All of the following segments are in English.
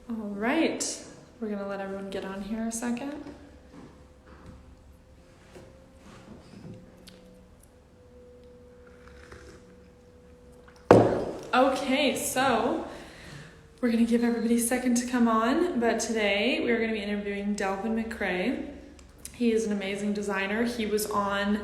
All right, we're gonna let everyone get on here a second. Okay, so we're gonna give everybody a second to come on, but today we're gonna be interviewing Delvin McCray. He is an amazing designer. He was on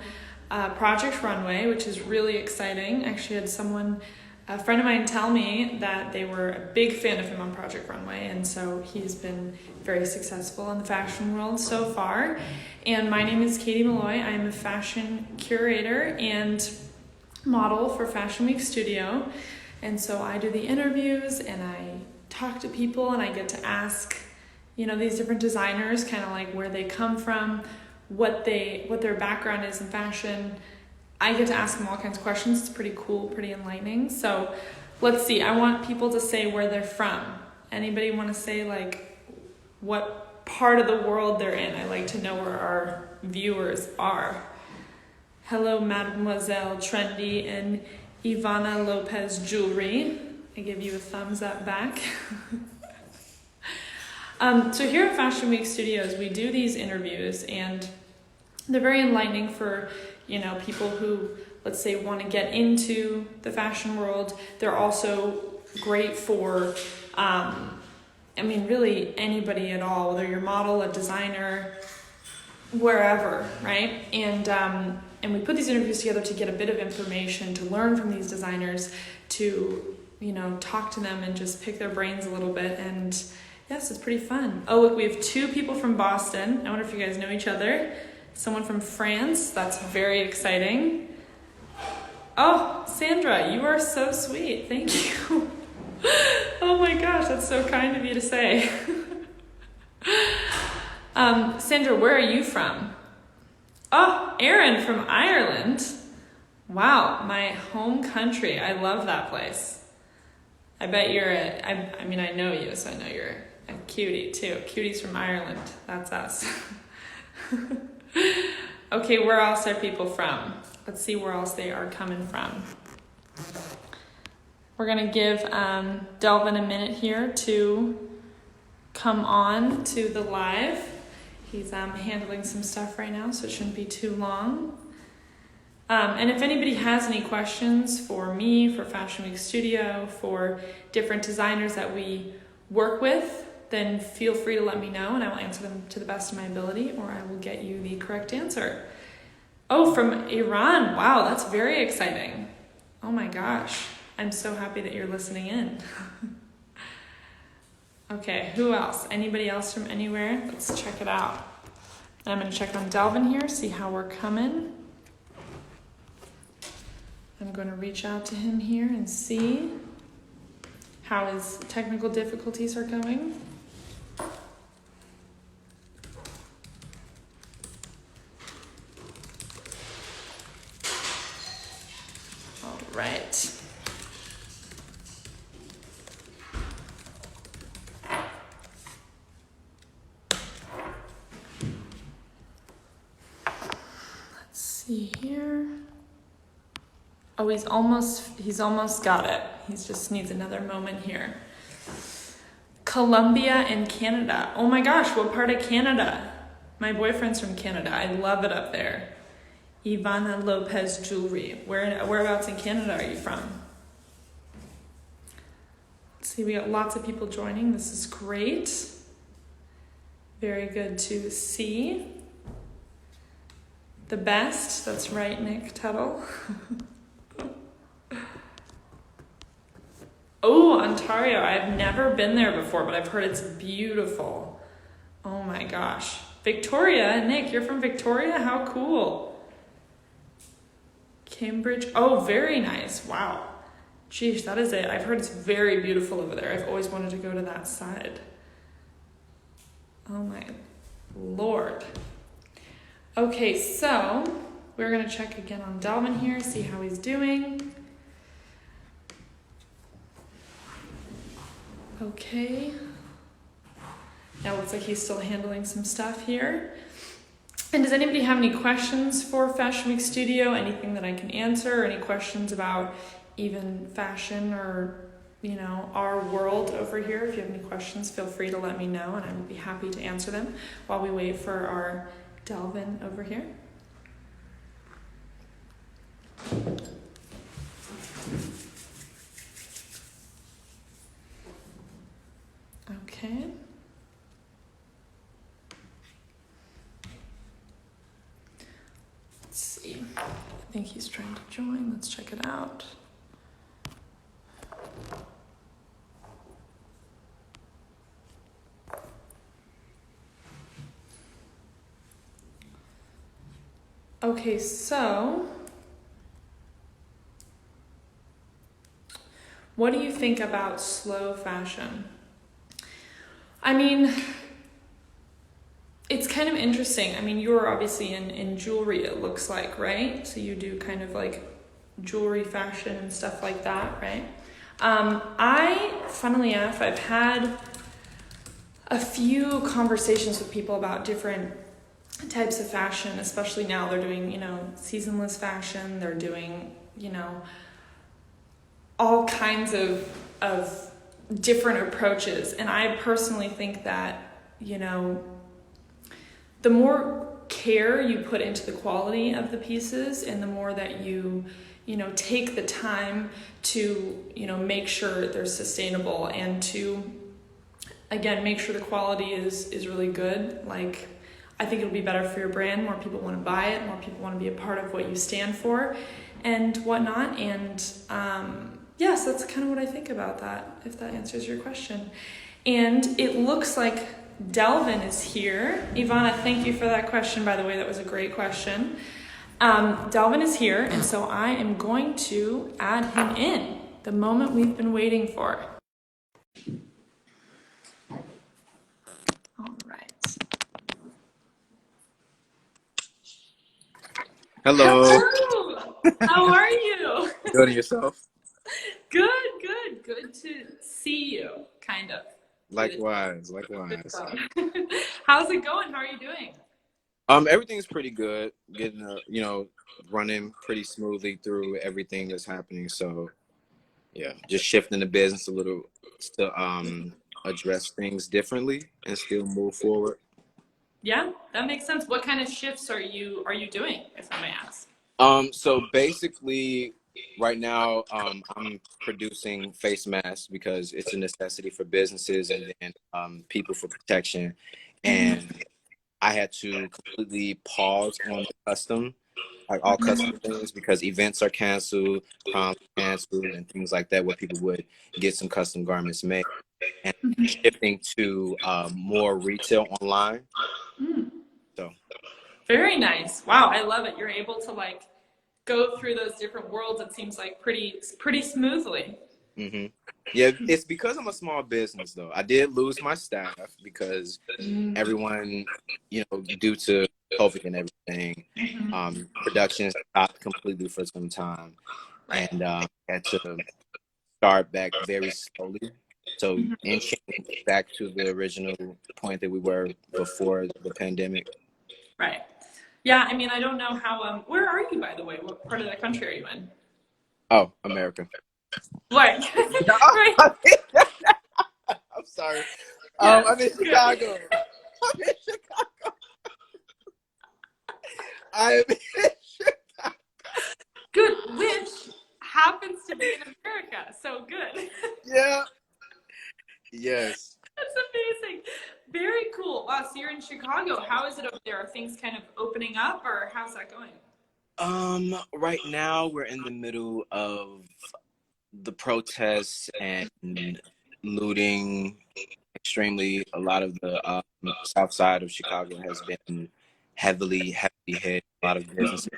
Project Runway, which is really exciting. Actually, I had a friend of mine tell me that they were a big fan of him on Project Runway, and so he's been very successful in the fashion world so far. And my name is Katie Malloy. I am a fashion curator and model for Fashion Week Studio, and so I do the interviews and I talk to people and I get to ask, these different designers kind of like where they come from, what their background is in fashion. I get to ask them all kinds of questions. It's pretty cool, pretty enlightening. So let's see. I want people to say where they're from. Anybody want to say like what part of the world they're in? I like to know where our viewers are. Hello, Mademoiselle Trendy and Ivana Lopez Jewelry. I give you a thumbs up back. So here at Fashion Week Studios, we do these interviews and they're very enlightening for people who, let's say, want to get into the fashion world. They're also great for, really anybody at all, whether you're a model, a designer, wherever, right? And we put these interviews together to get a bit of information, to learn from these designers, to, talk to them and just pick their brains a little bit. And yes, it's pretty fun. Oh, look, we have two people from Boston. I wonder if you guys know each other. Someone from France. That's very exciting. Oh, Sandra, you are so sweet. Thank you. Oh my gosh, that's so kind of you to say. Sandra, where are you from? Oh, Erin from Ireland. Wow, my home country. I love that place. I bet I know you, so I know you're a cutie too. Cuties from Ireland. That's us. Okay, where else are people from? Let's see where else they are coming from. We're gonna give Delvin a minute here to come on to the live. He's handling some stuff right now, so it shouldn't be too long. And if anybody has any questions for me, for Fashion Week Studio, for different designers that we work with, then feel free to let me know and I will answer them to the best of my ability, or I will get you the correct answer. Oh, from Iran. Wow, that's very exciting. Oh my gosh. I'm so happy that you're listening in. Okay, who else? Anybody else from anywhere? Let's check it out. I'm going to check on Delvin here, see how we're coming. I'm going to reach out to him here and see how his technical difficulties are going. All right. Let's see here. Oh, he's almost got it. He just needs another moment here. Colombia and Canada. Oh my gosh, what part of Canada? My boyfriend's from Canada. I love it up there. Ivana Lopez Jewelry. Whereabouts in Canada are you from? Let's see, we got lots of people joining. This is great. Very good to see. The best. That's right, Nick Tuttle. Oh, Ontario. I've never been there before, but I've heard it's beautiful. Oh my gosh. Victoria, Nick, you're from Victoria? How cool. Cambridge. Oh, very nice. Wow. Geez, that is it. I've heard it's very beautiful over there. I've always wanted to go to that side. Oh my Lord. Okay, so we're going to check again on Delvin here, see how he's doing. Okay. Now it looks like he's still handling some stuff here. And does anybody have any questions for Fashion Week Studio? Anything that I can answer? Or any questions about even fashion or you know, our world over here. If you have any questions, feel free to let me know, and I will be happy to answer them while we wait for our Delvin over here. Okay. Let's see. I think he's trying to join. Let's check it out. Okay, so what do you think about slow fashion? I mean, it's kind of interesting. I mean, you're obviously in jewelry, it looks like, right? So you do kind of like jewelry fashion and stuff like that, right? Funnily enough, I've had a few conversations with people about different types of fashion, especially now they're doing, you know, seasonless fashion. They're doing, you know, all kinds of different approaches. And I personally think that, you know, the more care you put into the quality of the pieces and the more that you know, take the time to, you know, make sure they're sustainable and to, again, make sure the quality is really good. Like, I think it'll be better for your brand. More people want to buy it. More people want to be a part of what you stand for and whatnot. And yes, that's kind of what I think about that, if that answers your question. And it looks like Delvin is here. Ivana, thank you for that question, by the way. That was a great question. Delvin is here, and so I am going to add him in, the moment we've been waiting for. All right. Hello. Hello. How are you? Good, and yourself? Good. Good to see you, kind of. Likewise. How's it going? How are you doing? Everything's pretty good. Getting running pretty smoothly through everything that's happening. So yeah, just shifting the business a little to address things differently and still move forward. Yeah, that makes sense. What kind of shifts are you doing, if I may ask? So basically right now, I'm producing face masks because it's a necessity for businesses and then people for protection. And I had to completely pause on custom, like all custom things, because events are canceled, proms canceled, and things like that, where people would get some custom garments made. And shifting to more retail online. So very nice. Wow, I love it. You're able to like go through those different worlds. It seems like pretty smoothly. Yeah, it's because I'm a small business though. I did lose my staff because everyone, due to COVID and everything, production stopped completely for some time, and had to start back very slowly. So inching back to the original point that we were before the pandemic. Right. Yeah, I mean, I don't know how, where are you, by the way? What part of the country are you in? Oh, America. What? Right. I'm sorry. Yes, I'm in Chicago. I'm in Chicago. Good, which happens to be in America, so good. Yeah. Yes. That's amazing. Very cool. Wow, so you're in Chicago. How is it over there? Are things kind of opening up, or how's that going? Right now we're in the middle of the protests and looting. Extremely, a lot of the south side of Chicago has been heavily hit. A lot of businesses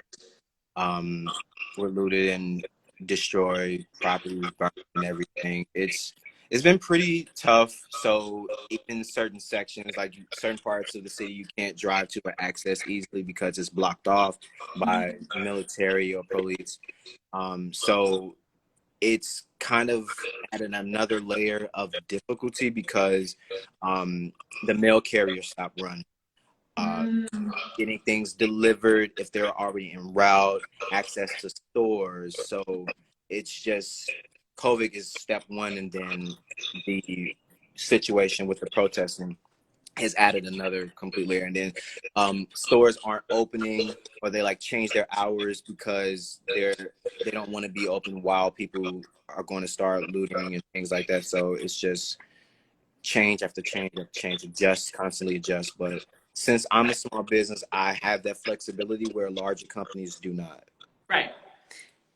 were looted and destroyed, property burned and everything. It's been pretty tough. So in certain sections, like certain parts of the city, you can't drive to or access easily because it's blocked off by military or police. So it's kind of added another layer of difficulty because the mail carriers stopped running. Getting things delivered if they're already en route, access to stores. So it's just COVID is step one, and then the situation with the protesting has added another complete layer. And then stores aren't opening, or they like change their hours because they don't want to be open while people are going to start looting and things like that. So it's just change after change after change, constantly adjust. But since I'm a small business, I have that flexibility where larger companies do not. Right.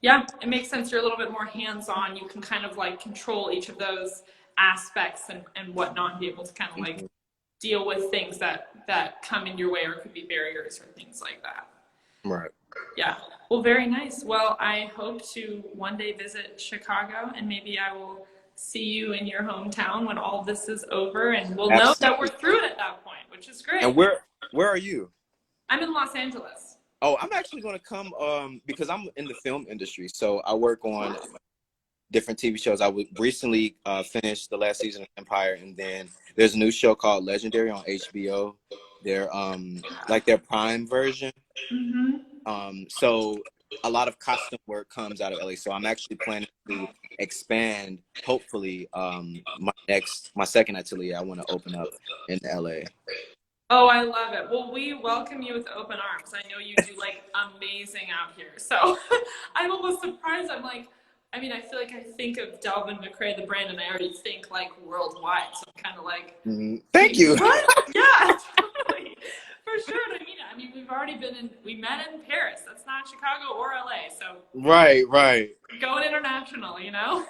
Yeah, it makes sense. You're a little bit more hands-on. You can kind of like control each of those aspects and whatnot, and be able to kind of like deal with things that come in your way or could be barriers or things like that. Right. Yeah. Well, very nice. Well, I hope to one day visit Chicago, and maybe I will see you in your hometown when all this is over, and we'll know that we're through it at that point, which is great. And where are you? I'm in Los Angeles. Oh, I'm actually going to come because I'm in the film industry. So I work on different TV shows. I recently finished the last season of Empire, and then there's a new show called Legendary on HBO. They're like their Prime version. So a lot of costume work comes out of LA. So I'm actually planning to expand, hopefully, my second atelier I want to open up in LA. Oh, I love it. Well, we welcome you with open arms. I know you do like amazing out here. So I'm almost surprised. I'm like, I mean, I feel like I think of Delvin McCray, the brand, and I already think like worldwide. So I'm kind of like, thank you. What? Yeah, totally. For sure. I mean, we've already we met in Paris. That's not Chicago or LA. So right. Going international, you know?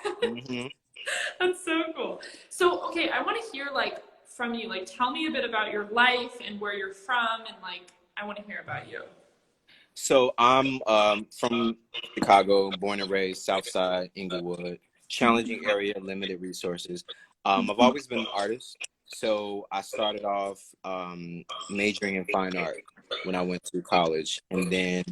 That's so cool. So, okay, I want to hear like from you, like tell me a bit about your life and where you're from, and like I want to hear about you. So I'm from Chicago, born and raised, South Side, Inglewood, challenging area, limited resources. I've always been an artist. So I started off majoring in fine art when I went to college. And then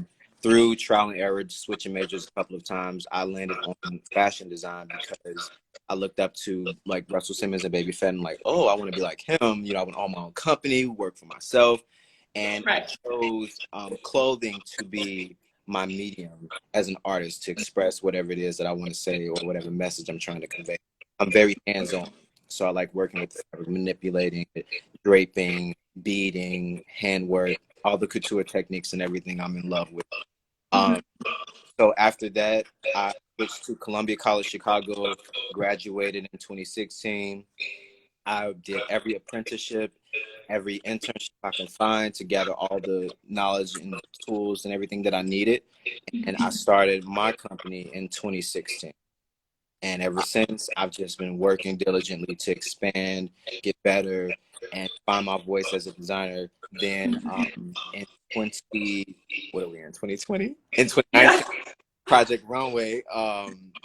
through trial and error, switching majors a couple of times, I landed on fashion design because I looked up to like Russell Simmons and Baby Fett and like, oh, I want to be like him. You know, I want to own my own company, work for myself. And I chose clothing to be my medium as an artist to express whatever it is that I want to say or whatever message I'm trying to convey. I'm very hands-on. So I like working with fabric, manipulating, draping, beading, handwork, all the couture techniques and everything I'm in love with. So after that, I switched to Columbia College Chicago, graduated in 2016. I did every apprenticeship, every internship I can find to gather all the knowledge and tools and everything that I needed. And I started my company in 2016. And ever since, I've just been working diligently to expand, get better, and find my voice as a designer. Then in 2020? In 2019, Project Runway,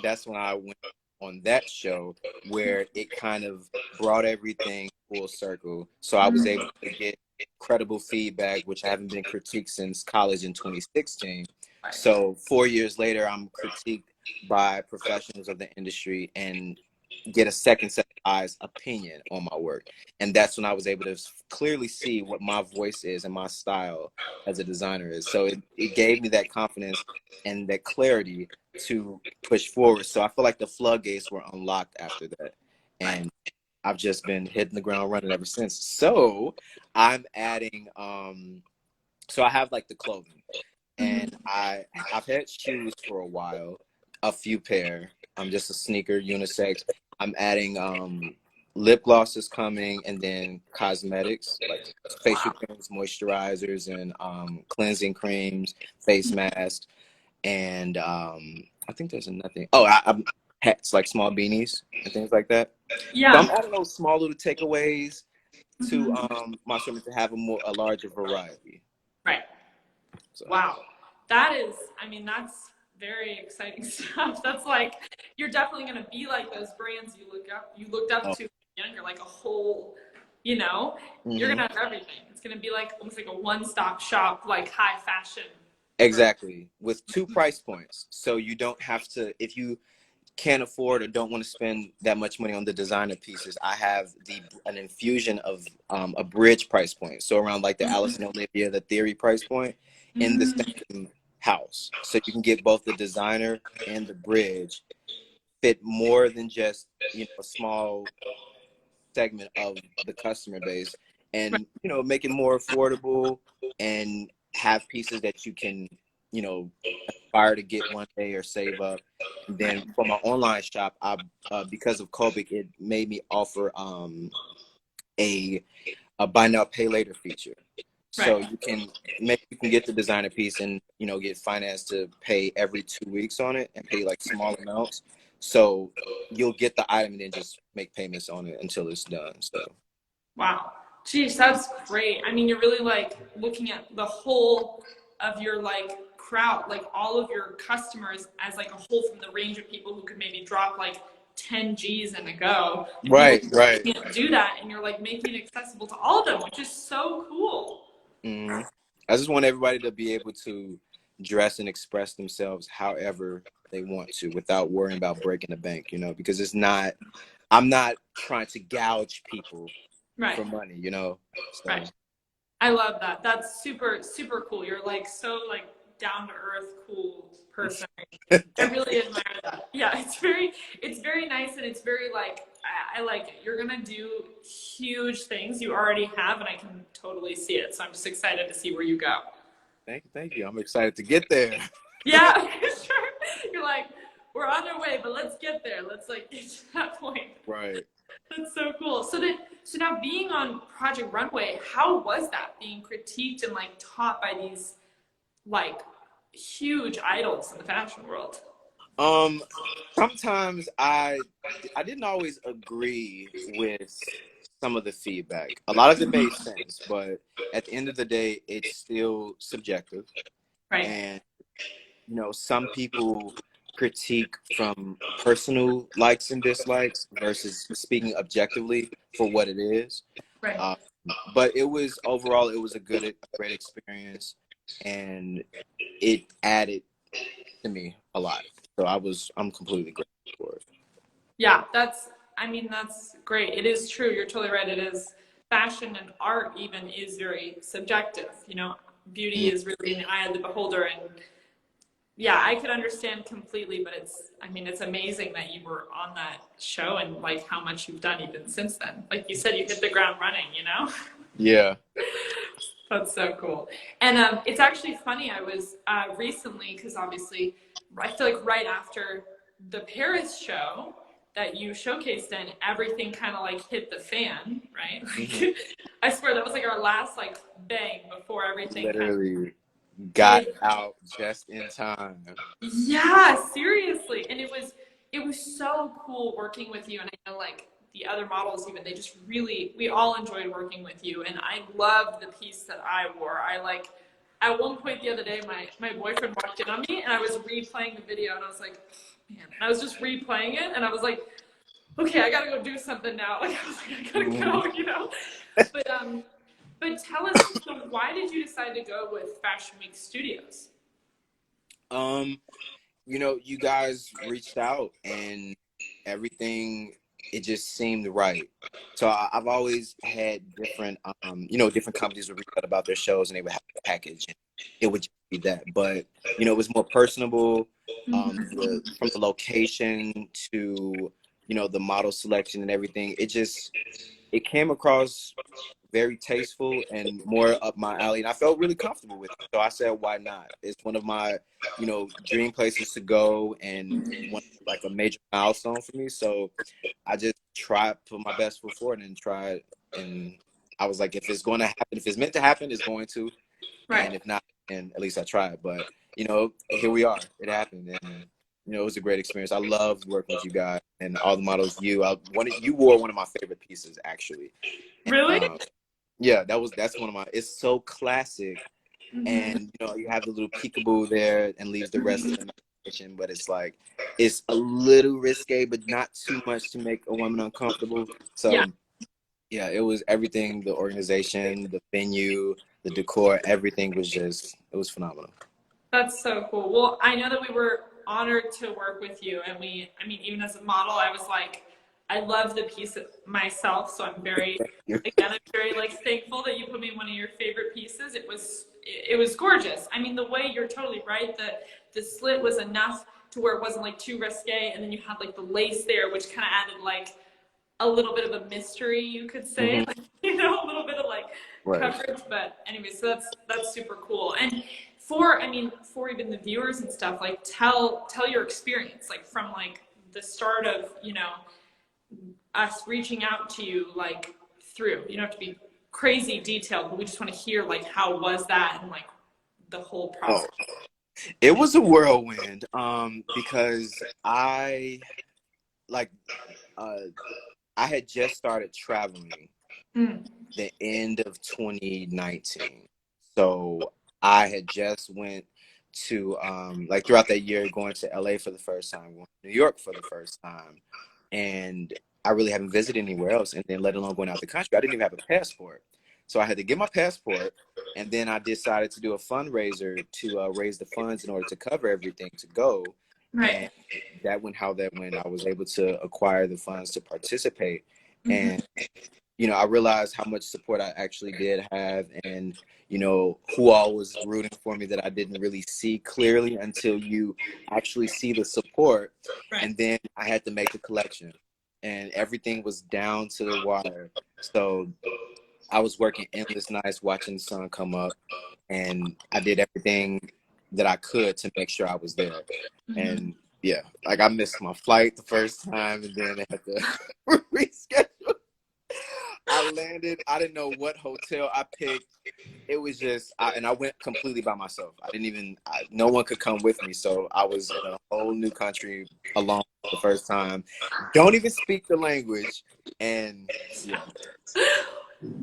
that's when I went on that show where it kind of brought everything full circle. So I was able to get credible feedback, which I haven't been critiqued since college in 2016. So 4 years later, I'm critiqued by professionals of the industry and get a second set of eyes opinion on my work. And that's when I was able to clearly see what my voice is and my style as a designer is. So it gave me that confidence and that clarity to push forward. So I feel like the floodgates were unlocked after that. And I've just been hitting the ground running ever since. So I'm adding, so I have like the clothing, and I've had shoes for a while, a few pair. I'm just a sneaker unisex. I'm adding lip gloss is coming, and then cosmetics like facial creams, moisturizers, and cleansing creams, face masks, and I think there's another thing. Oh, I'm hats, like small beanies and things like that. Yeah. So I'm adding those small little takeaways to my assortment to have a larger variety. Right. So. Wow. That is, I mean, that's very exciting stuff. That's like, you're definitely going to be like those brands you looked up to younger, like a whole, you know, you're going to have everything. It's going to be like almost like a one-stop shop, like high fashion. Exactly. With 2 price points. So you don't have to, if you can't afford or don't want to spend that much money on the designer pieces, I have an infusion of a bridge price point. So around like the Alice and Olivia, the Theory price point in the same house. So you can get both the designer and the bridge fit more than just, a small segment of the customer base, and make it more affordable and have pieces that you can aspire to get one day or save up. And then for my online shop, I because of COVID, it made me offer a buy now pay later feature. So Right. you can get the designer piece and get financed to pay every 2 weeks on it and pay like small amounts. So you'll get the item and then just make payments on it until it's done. So Wow. Geez, that's great. I mean, you're really like looking at the whole of your like crowd, like all of your customers as like a whole, from the range of people who could maybe drop like 10 G's in a go. And right, people right. can't do that, and you're like making it accessible to all of them, which is so cool. Hmm. I just want everybody to be able to dress and express themselves however they want to without worrying about breaking the bank, because I'm not trying to gouge people Right. for money, So Right. I love that. That's super, super cool. You're like so like down to earth, cool person. I really admire that. Yeah, it's very nice, and it's very like, I like it. You're gonna do huge things. You already have, and I can totally see it. So I'm just excited to see where you go. thank you. I'm excited to get there. Yeah, sure. You're like, we're on our way, but let's get there. Let's like get to that point. Right. That's so cool. So now being on Project Runway, how was that, being critiqued and like taught by these like huge idols in the fashion world? Sometimes I didn't always agree with some of the feedback. A lot of it made sense, but at the end of the day, it's still subjective. Right. And some people critique from personal likes and dislikes versus speaking objectively for what it is. Right. But it was overall, it was a great experience, and it added to me a lot. So I'm completely grateful for it. Yeah, I mean, that's great. It is true. You're totally right. It is, fashion and art even is very subjective. Beauty is really in the eye of the beholder. And yeah, I could understand completely, but I mean, it's amazing that you were on that show and like how much you've done even since then. Like you said, you hit the ground running. Yeah. That's so cool. And it's actually funny. I was recently, because obviously, I feel like right after the Paris show that you showcased in, everything kind of like hit the fan, right? Like, I swear that was like our last like bang before everything Literally got out just in time. Yeah, seriously. And it was so cool working with you. And I know like the other models even, they just really, we all enjoyed working with you. And I loved the piece that I wore. I like, at one point the other day, my boyfriend walked in on me and I was replaying the video and I was like, oh, man. And I was just replaying it and I was like, okay, I gotta go do something now. Like I was like, I gotta go. But tell us, so why did you decide to go with Fashion Week Studios? You guys reached out and everything, it just seemed right. So I've always had different companies would reach out about their shows and they would have a package and it would just be that. But, it was more personable, from the location to, the model selection and everything. It came across very tasteful and more up my alley, and I felt really comfortable with it. So I said, why not? It's one of my, dream places to go and like a major milestone for me. So I just put my best foot forward and tried. And I was like, if it's going to happen, if it's meant to happen, it's going to. Right. And if not, then at least I tried. But, here we are. It happened. And, it was a great experience. I loved working with you guys and all the models. You wore one of my favorite pieces, actually. Really? Yeah, that's one of my. It's so classic, and you have the little peekaboo there, and leaves the rest of the imagination. But it's a little risque, but not too much to make a woman uncomfortable. So yeah, it was everything. The organization, the venue, the decor, everything it was phenomenal. That's so cool. Well, I know that we were honored to work with you, and I mean, even as a model, I was like, I love the piece myself, so I'm very like thankful that you put me in one of your favorite pieces. It was gorgeous. I mean, the way, you're totally right, the slit was enough to where it wasn't like too risque, and then you had like the lace there, which kind of added like a little bit of a mystery, you could say, like, you know, a little bit of like coverage. But anyway, so that's super cool. And for even the viewers and stuff, like tell your experience, like from like the start of, you know, us reaching out to you, like through, you don't have to be crazy detailed, but we just want to hear like how was that and like the whole process. It was a whirlwind, because I had just started traveling the end of 2019. So I had just went to, like throughout that year, going to LA for the first time, going to New York for the first time. And I really haven't visited anywhere else. And then let alone going out the country, I didn't even have a passport. So I had to get my passport. And then I decided to do a fundraiser to raise the funds in order to cover everything to go. Right. And how that went. I was able to acquire the funds to participate. And, you know, I realized how much support I actually did have, and, you know, who all was rooting for me that I didn't really see clearly until you actually see the support. Right. And then I had to make the collection, and everything was down to the wire. So I was working endless nights watching the sun come up, and I did everything that I could to make sure I was there. And yeah, like I missed my flight the first time, and then I had to reschedule. I landed, I didn't know what hotel I picked. It was just, and I went completely by myself. No one could come with me. So I was in a whole new country alone for the first time. Don't even speak the language. And yeah.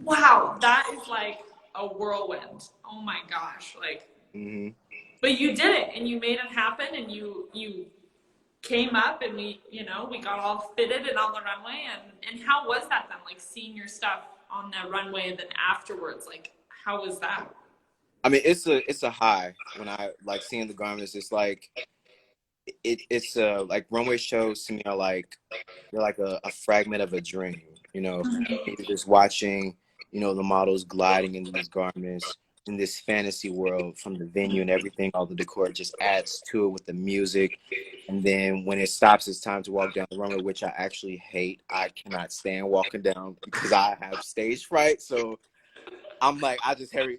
Wow, that is like a whirlwind. Oh my gosh. Like, but you did it, and you made it happen, and you came up, and we got all fitted and on the runway. And how was that then? Like seeing your stuff on the runway, and then afterwards, like how was that? I mean, it's a high when I like seeing the garments. It's like it's like runway shows to me are like they're like a fragment of a dream. You know, you're just watching, you know, the models gliding into these garments in this fantasy world, from the venue and everything. All the decor just adds to it with the music. And then when it stops, it's time to walk down the runway, which I actually hate. I cannot stand walking down because I have stage fright. So I'm like, I just gotta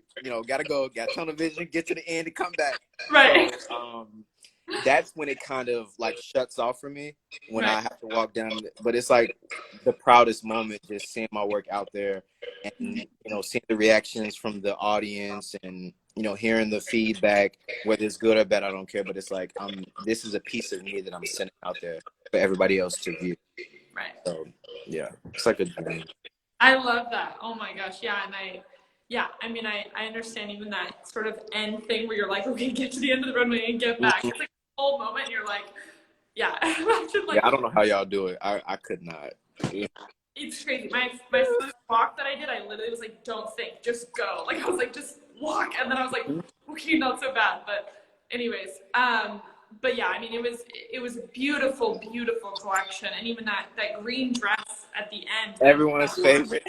go, got tunnel vision, get to the end and come back. Right. So, that's when it kind of like shuts off for me, when I have to walk down. But it's like the proudest moment, just seeing my work out there, and, you know, seeing the reactions from the audience, and, you know, hearing the feedback, whether it's good or bad, I don't care. But it's like, this is a piece of me that I'm sending out there for everybody else to view. Right. So yeah, it's like a dream. I love that. Oh my gosh. Yeah. And I understand even that sort of end thing where you're like, okay, get to the end of the runway and get back. It's like a whole moment, and you're like, yeah. Imagine, like, yeah, I don't know how y'all do it. I could not. Yeah. It's crazy. My first walk that I did, I literally was like, don't think, just go. Like, I was like, just walk. And then I was like, okay, not so bad. But anyways, but yeah, I mean, it was a beautiful, beautiful collection. And even that green dress at the end. Everyone's favorite.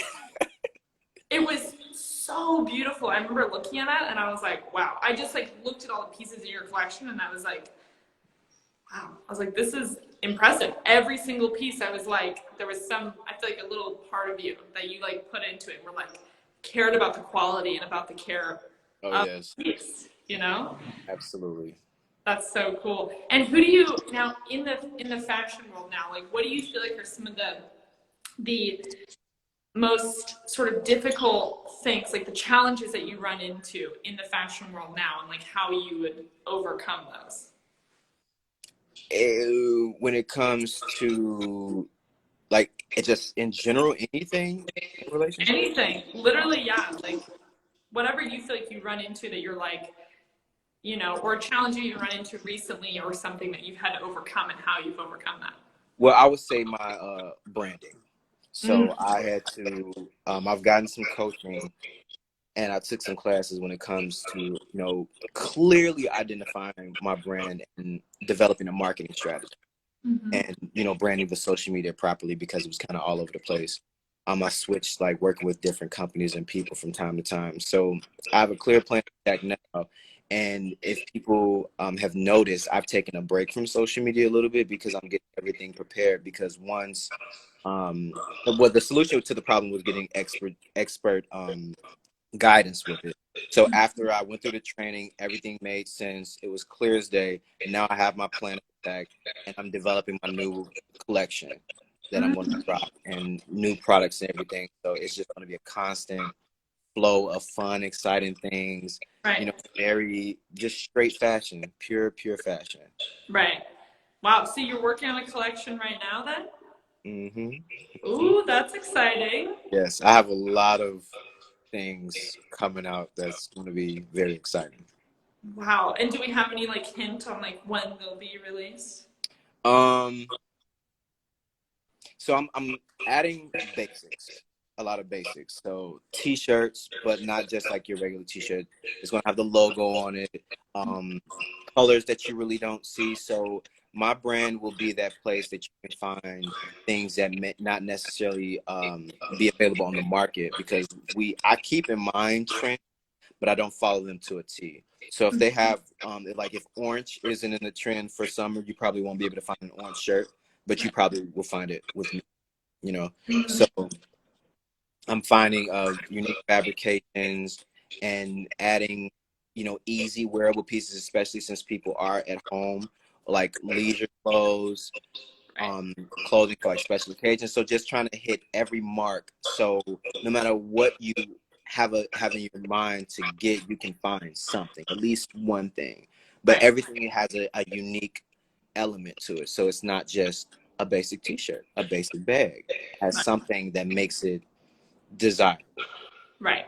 It was so beautiful. I remember looking at it, and I was like, wow. I just like looked at all the pieces in your collection, and I was like, wow. I was like, this is impressive. Every single piece, I was like, there was I feel like a little part of you that you like put into it, were like cared about the quality and about the care of the piece, you know? Absolutely. That's so cool. And who do you now in the fashion world now, like what do you feel like are some of the most sort of difficult things, like the challenges that you run into in the fashion world now, and like how you would overcome those? When it comes to like it just in general, anything in relationship? Anything, literally, yeah. Like whatever you feel like you run into that you're like, you know, or a challenge you run into recently, or something that you've had to overcome, and how you've overcome that. Well, I would say my branding. So I had to, I've gotten some coaching, and I took some classes when it comes to, you know, clearly identifying my brand and developing a marketing strategy, and, you know, branding the social media properly, because it was kind of all over the place. I switched like working with different companies and people from time to time. So I have a clear plan of attack now, And if people have noticed, I've taken a break from social media a little bit because I'm getting everything prepared. Because once, well, the solution to the problem was getting expert guidance with it. So after I went through the training, everything made sense. It was clear as day. And now I have my plan intact, and I'm developing my new collection that I'm going to drop and new products and everything. So it's just going to be a constant flow of fun, exciting things. You know, Right. very just straight fashion, pure fashion. Right. Wow. So you're working on a collection right now then? Mm-hmm. Ooh, that's exciting. Yes, I have a lot of things coming out that's going to be very exciting. Wow. And do we have any like hint on like when they'll be released? Um, so I'm adding basics, a lot of basics. So t-shirts, but not just like your regular t-shirt. It's gonna have the logo on it. Um, colors that you really don't see. So my brand will be that place that you can find things that may not necessarily be available on the market, because I keep in mind trends, but I don't follow them to a T. So if they have, like if orange isn't in the trend for summer, you probably won't be able to find an orange shirt, but you probably will find it with me, you know? So I'm finding unique fabrications and adding, you know, easy wearable pieces, especially since people are at home, like leisure clothes, clothing for like special occasions. So just trying to hit every mark. So no matter what you have in your mind to get, you can find something, at least one thing. But Right. everything has a unique element to it. So it's not just a basic t-shirt, a basic bag. It has something that makes it desirable. Right.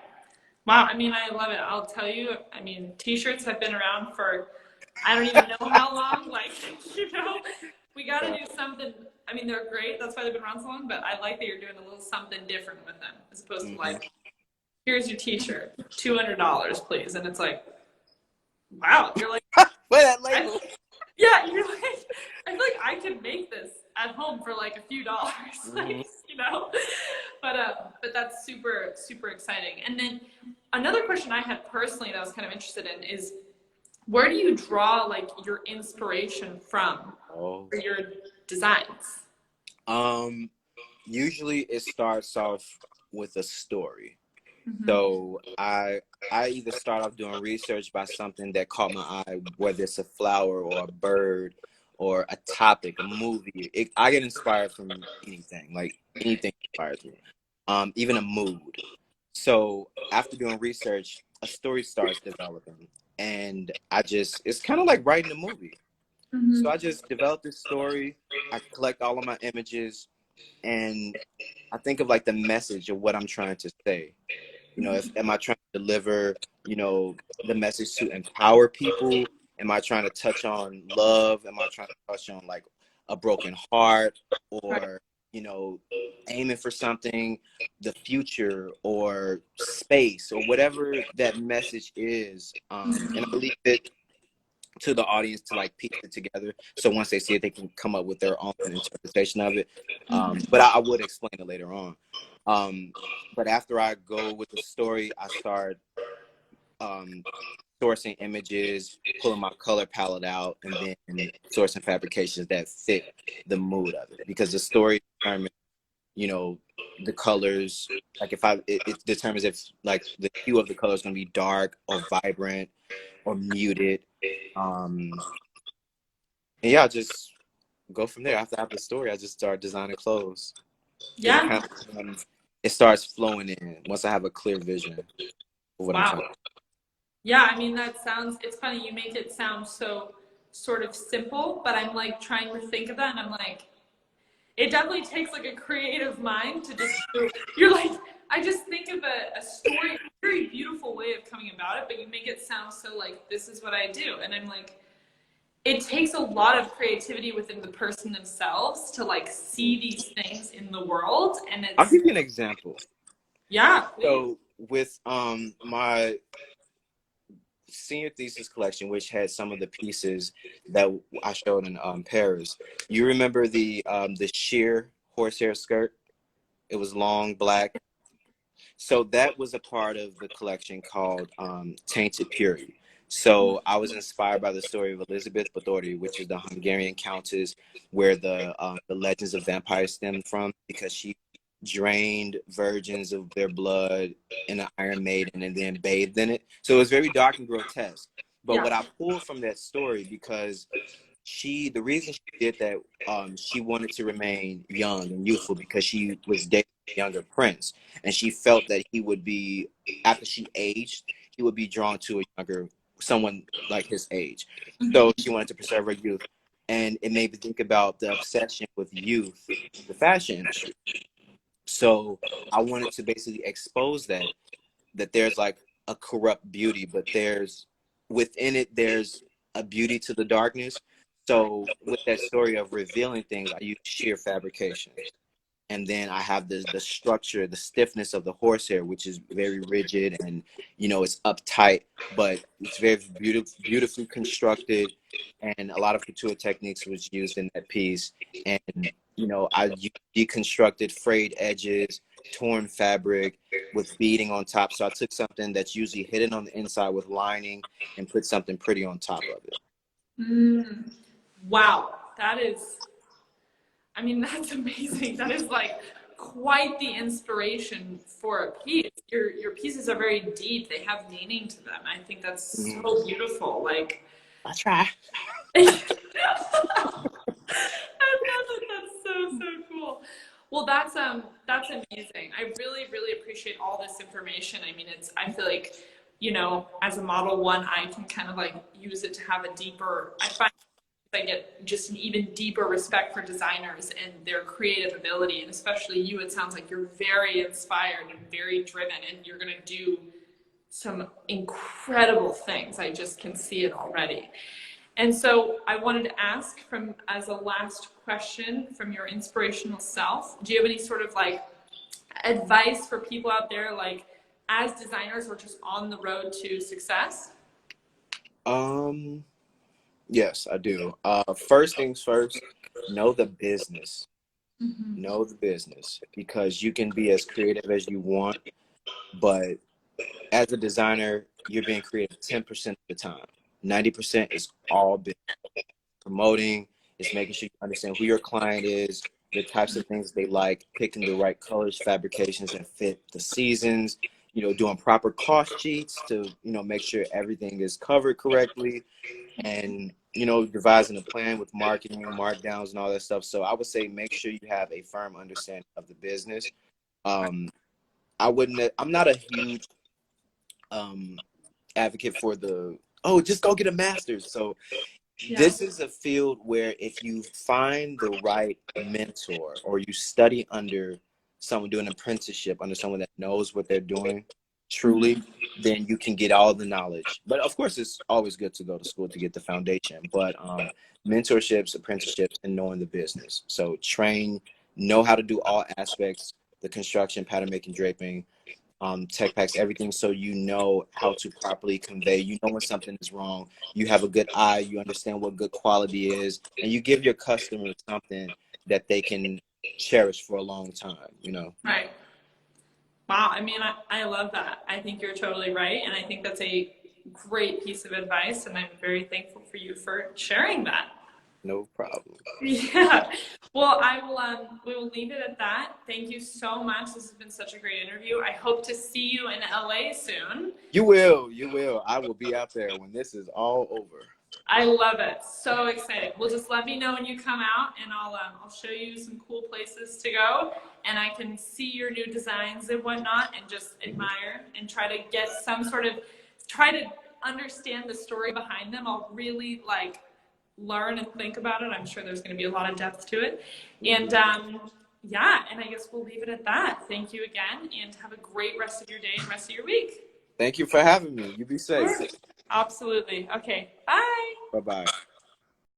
Wow. I mean, I love it. I'll tell you, I mean, t-shirts have been around for I don't even know how long. Like, you know, we got to do something. I mean, they're great. That's why they've been around so long. But I like that you're doing a little something different with them, as opposed to Mm-hmm. like, here's your T-shirt, $200, please. And it's like, wow. You're like, Wait, that label. yeah. You're like, I feel like I could make this at home for like a few dollars, Mm-hmm. like, you know. But that's super super exciting. And then another question I had personally that I was kind of interested in is, where do you draw like your inspiration from Oh. for your designs? Usually it starts off with a story. Mm-hmm. So I either start off doing research by something that caught my eye, whether it's a flower or a bird or a topic, a movie. I get inspired from anything, like anything inspires me, even a mood. So after doing research, a story starts developing, and it's kind of like writing a movie. So Mm-hmm. I just develop this story. I collect all of my images, and I think of like the message of what I'm trying to say. You know, if am I trying to deliver, you know, the message to empower people? Am I trying to touch on love? Am I trying to touch on like a broken heart, Right. or, you know, aiming for something, the future or space or whatever that message is? And I leave it to the audience to like piece it together. So once they see it, they can come up with their own interpretation of it. But I would explain it later on. But after I go with the story, I start um, sourcing images, pulling my color palette out, and then sourcing fabrications that fit the mood of it. Because the story determines, you know, the colors. Like if it determines if like the hue of the color is going to be dark or vibrant or muted. Um, and yeah, I just go from there. After I have the story, I just start designing clothes because Yeah. it starts flowing in once I have a clear vision of what I'm trying Wow. to do. Yeah, I mean that sounds, it's funny you make it sound so sort of simple, but I'm like trying to think of that and I'm like, it definitely takes like a creative mind to just do. You're like, I just think of a story, a very beautiful way of coming about it, but you make it sound so like this is what I do. And I'm like, it takes a lot of creativity within the person themselves to like see these things in the world. And I'll it's, give you an example. yeah, please. So with my senior thesis collection, which had some of the pieces that I showed in Paris, you remember the sheer horsehair skirt? It was long, black. So that was a part of the collection called Tainted Purity. So I was inspired by the story of Elizabeth Bathory, which is the Hungarian countess, where the legends of vampires stemmed from, because she drained virgins of their blood in an Iron Maiden and then bathed in it. So it was very dark and grotesque. But Yeah. what I pulled from that story, because the reason she did that, she wanted to remain young and youthful because she was dating a younger prince, and she felt that he would be, after she aged, he would be drawn to a younger, someone like his age. So she wanted to preserve her youth, and it made me think about the obsession with youth in the fashion industry. So I wanted to basically expose that there's like a corrupt beauty, but within it there's a beauty to the darkness. So with that story of revealing things, I use sheer fabrication. And then I have the structure, the stiffness of the horsehair, which is very rigid, and it's uptight, but it's very beautifully constructed. And a lot of couture techniques was used in that piece. And I deconstructed frayed edges, torn fabric with beading on top. So I took something that's usually hidden on the inside with lining and put something pretty on top of it. Wow, that's amazing. That is like quite the inspiration for a piece. Your pieces are very deep. They have meaning to them. I think that's so beautiful. Like, I try. I love it. That's so cool. Well, that's amazing. I really, really appreciate all this information. I mean, I feel like, as a model one, I can kind of like use it to have a deeper, I get just an even deeper respect for designers and their creative ability. And especially you, it sounds like you're very inspired and very driven, and you're going to do some incredible things. I just can see it already. And so I wanted to ask, as a last question from your inspirational self, do you have any sort of like advice for people out there, like as designers or just on the road to success? Yes, I do. First things first, know the business. Know the business, because you can be as creative as you want, but as a designer, you're being creative 10% of the time. 90% is all business. Promoting, is making sure you understand who your client is, the types of things they like, picking the right colors, fabrications that fit the seasons, doing proper cost sheets to, make sure everything is covered correctly, and, devising a plan with marketing, markdowns, and all that stuff. So I would say make sure you have a firm understanding of the business. I'm not a huge advocate for just go get a master's. So this is a field where if you find the right mentor, or you study under someone, doing an apprenticeship under someone that knows what they're doing truly, then you can get all the knowledge. But of course, it's always good to go to school to get the foundation. But mentorships, apprenticeships, and knowing the business. So know how to do all aspects, the construction, pattern making, draping, tech packs, everything, so you know how to properly convey. When something is wrong, you have a good eye, you understand what good quality is, and you give your customers something that they can cherish for a long time, Right. Wow. I mean, I love that. I think you're totally right. And I think that's a great piece of advice. And I'm very thankful for you for sharing that. No problem. Yeah. Well, we will leave it at that. Thank you so much. This has been such a great interview. I hope to see you in LA soon. You will. I will be out there when this is all over. I love it. So excited. Well, just let me know when you come out, and I'll show you some cool places to go, and I can see your new designs and whatnot, and just admire and try to get try to understand the story behind them. I'll really learn and think about it. I'm sure there's going to be a lot of depth to it. And and I guess we'll leave it at that. Thank you again, and have a great rest of your day and rest of your week. Thank you for having me. You be safe. Absolutely. Okay. Bye. Bye-bye.